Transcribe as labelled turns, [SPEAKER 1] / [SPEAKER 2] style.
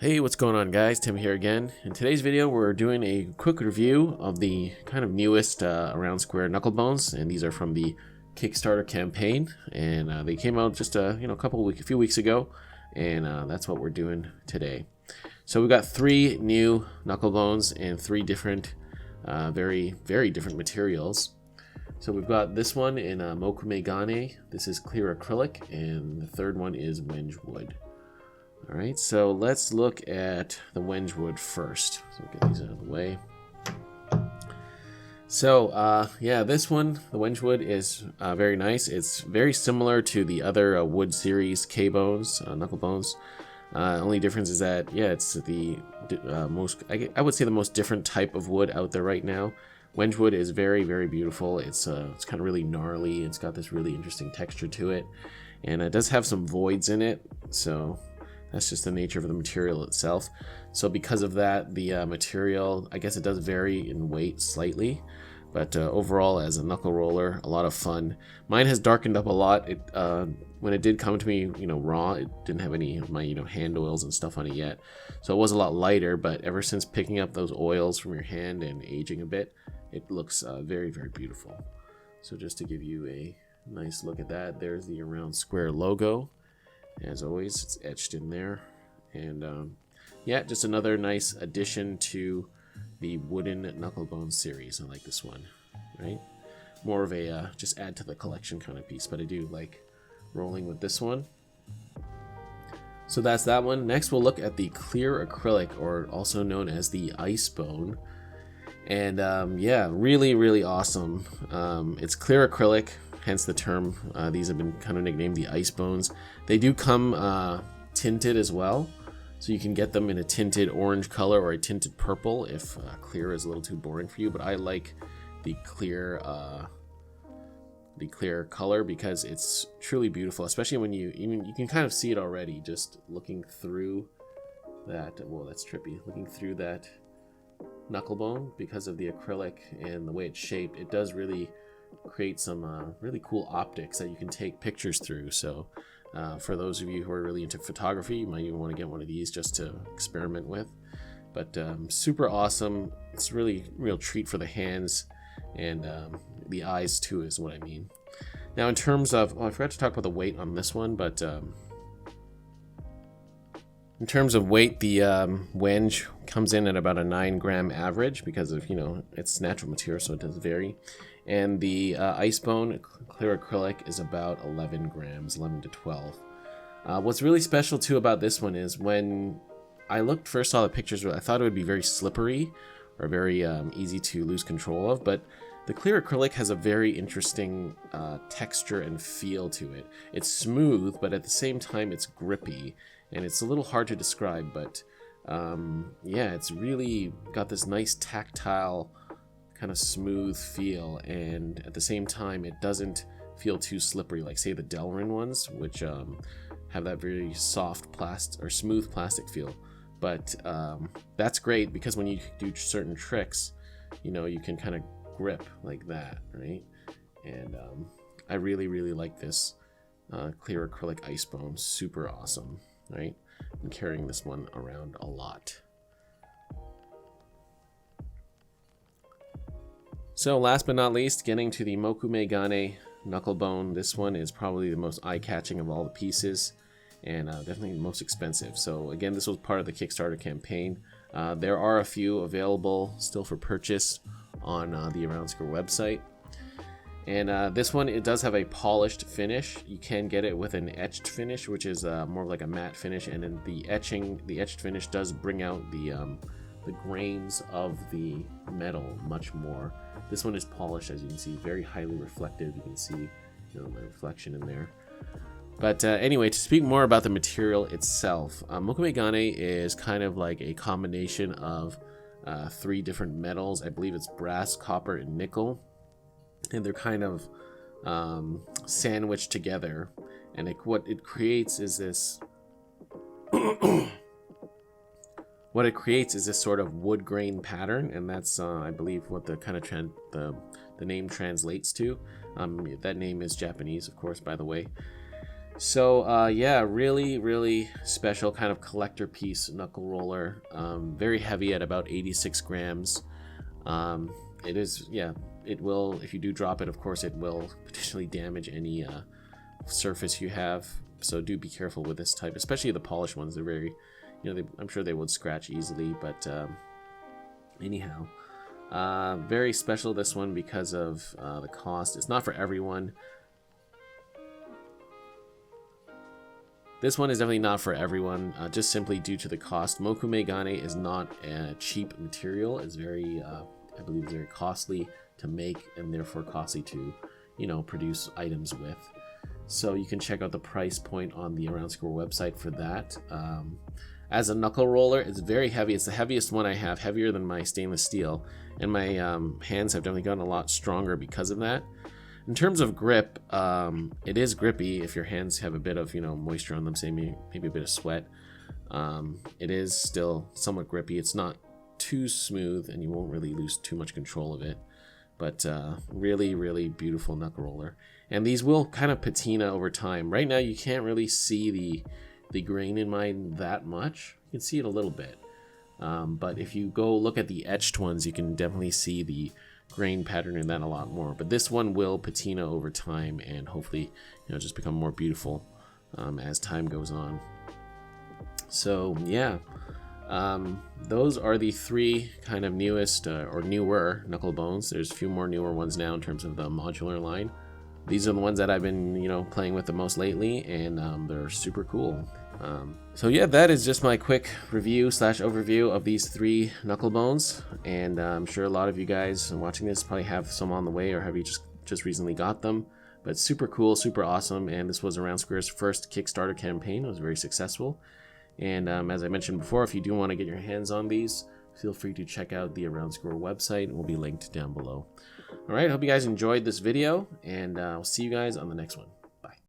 [SPEAKER 1] Hey, what's going on guys? Tim here again. In today's video we're doing a quick review of the kind of newest Aroundsquare Knucklebones, and these are from the Kickstarter campaign, and they came out just a few weeks ago, and that's what we're doing today. So we've got three new Knucklebones and three different very different materials. So we've got this one in MOKUME GANE. This is clear acrylic, and the third one is Wenge Wood. Alright, so let's look at the Wenge Wood first. So we'll get these out of the way. So, yeah, this one, the Wenge Wood, is very nice. It's very similar to the other Wood series K-Bones, Knucklebones. Only difference is that, yeah, it's the most, I would say the most different type of wood out there right now. Wenge Wood is very beautiful. It's kind of really gnarly. It's got this really interesting texture to it. And it does have some voids in it, so that's just the nature of the material itself. So because of that, the material, I guess it does vary in weight slightly, but overall as a knuckle roller, a lot of fun. Mine has darkened up a lot. It when it did come to me, raw, it didn't have any of my hand oils and stuff on it yet, so it was a lot lighter. But ever since picking up those oils from your hand and aging a bit, it looks very beautiful. So just to give you a nice look at that, there's the Aroundsquare logo. As always, it's etched in there, and yeah, just another nice addition to the wooden Knucklebone series. I like this one, right? More of a just add to the collection kind of piece, but I do like rolling with this one. So that's that one. Next, we'll look at the clear acrylic, or also known as the ice bone, and yeah, really awesome. It's clear acrylic, hence the term. These have been kind of nicknamed the ice bones. They do come tinted as well, so you can get them in a tinted orange color or a tinted purple if clear is a little too boring for you. But I like the clear color because it's truly beautiful, especially when you can kind of see it already just looking through that. Whoa, that's trippy. Looking through that knucklebone, because of the acrylic and the way it's shaped, it does really create some really cool optics that you can take pictures through. So for those of you who are really into photography, you might even want to get one of these just to experiment with. But super awesome. It's really real treat for the hands, and the eyes too is what I mean. Now in terms of, I forgot to talk about the weight on this one, but in terms of weight, the Wenge comes in at about a 9-gram average because of, it's natural material, so it does vary. And the ice bone clear acrylic is about 11 grams, 11 to 12. What's really special too about this one is when I first saw the pictures, I thought it would be very slippery or very easy to lose control of, but the clear acrylic has a very interesting texture and feel to it. It's smooth, but at the same time it's grippy, and it's a little hard to describe, but yeah, it's really got this nice tactile kind of smooth feel, and at the same time it doesn't feel too slippery like say the Delrin ones, which have that very soft plastic or smooth plastic feel. But that's great because when you do certain tricks, you can kind of grip like that, right? And I really like this clear acrylic ice bone. Super awesome, right? I'm carrying this one around a lot. So last but not least, getting to the MOKUME GANE Knucklebone. This one is probably the most eye-catching of all the pieces, and definitely the most expensive. So again, this was part of the Kickstarter campaign. There are a few available still for purchase on the Aroundsquare website. And this one, it does have a polished finish. You can get it with an etched finish, which is more of like a matte finish, and then the etched finish does bring out the grains of the metal much more. This one is polished, as you can see, very highly reflective. You can see the reflection in there. But anyway, to speak more about the material itself, MOKUME GANE is kind of like a combination of three different metals. I believe it's brass, copper, and nickel, and they're kind of sandwiched together. And what it creates is this what it creates is this sort of wood grain pattern, and that's I believe what the kind of the name translates to. That name is Japanese, of course, by the way. So yeah, really special kind of collector piece knuckle roller. Very heavy at about 86 grams. It is, yeah, it will, if you do drop it, of course it will potentially damage any surface you have. So do be careful with this type, especially the polished ones. They're very, I'm sure they would scratch easily, but anyhow, very special, this one, because of the cost. It's not for everyone. This one is definitely not for everyone, just simply due to the cost. MOKUME GANE is not a cheap material. It's very, I believe, very costly to make, and therefore costly to, produce items with. So you can check out the price point on the Aroundsquare website for that. As a knuckle roller, it's very heavy. It's the heaviest one I have, heavier than my stainless steel, and my hands have definitely gotten a lot stronger because of that. In terms of grip, it is grippy if your hands have a bit of moisture on them, say maybe a bit of sweat. It is still somewhat grippy. It's not too smooth, and you won't really lose too much control of it. But really beautiful knuckle roller. And these will kind of patina over time. Right now you can't really see the grain in mine that much. You can see it a little bit. But if you go look at the etched ones, you can definitely see the grain pattern in that a lot more. But this one will patina over time and hopefully just become more beautiful as time goes on. So yeah, those are the three kind of newest or newer Knucklebones. There's a few more newer ones now in terms of the modular line. These are the ones that I've been playing with the most lately, and they're super cool. So yeah, that is just my quick review / overview of these three Knucklebones, and I'm sure a lot of you guys watching this probably have some on the way, or have you just recently got them. But super cool, super awesome, and this was Aroundsquare's first Kickstarter campaign. It was very successful, and as I mentioned before, if you do want to get your hands on these, feel free to check out the Aroundsquare website. It will be linked down below. Alright, hope you guys enjoyed this video, and I'll see you guys on the next one.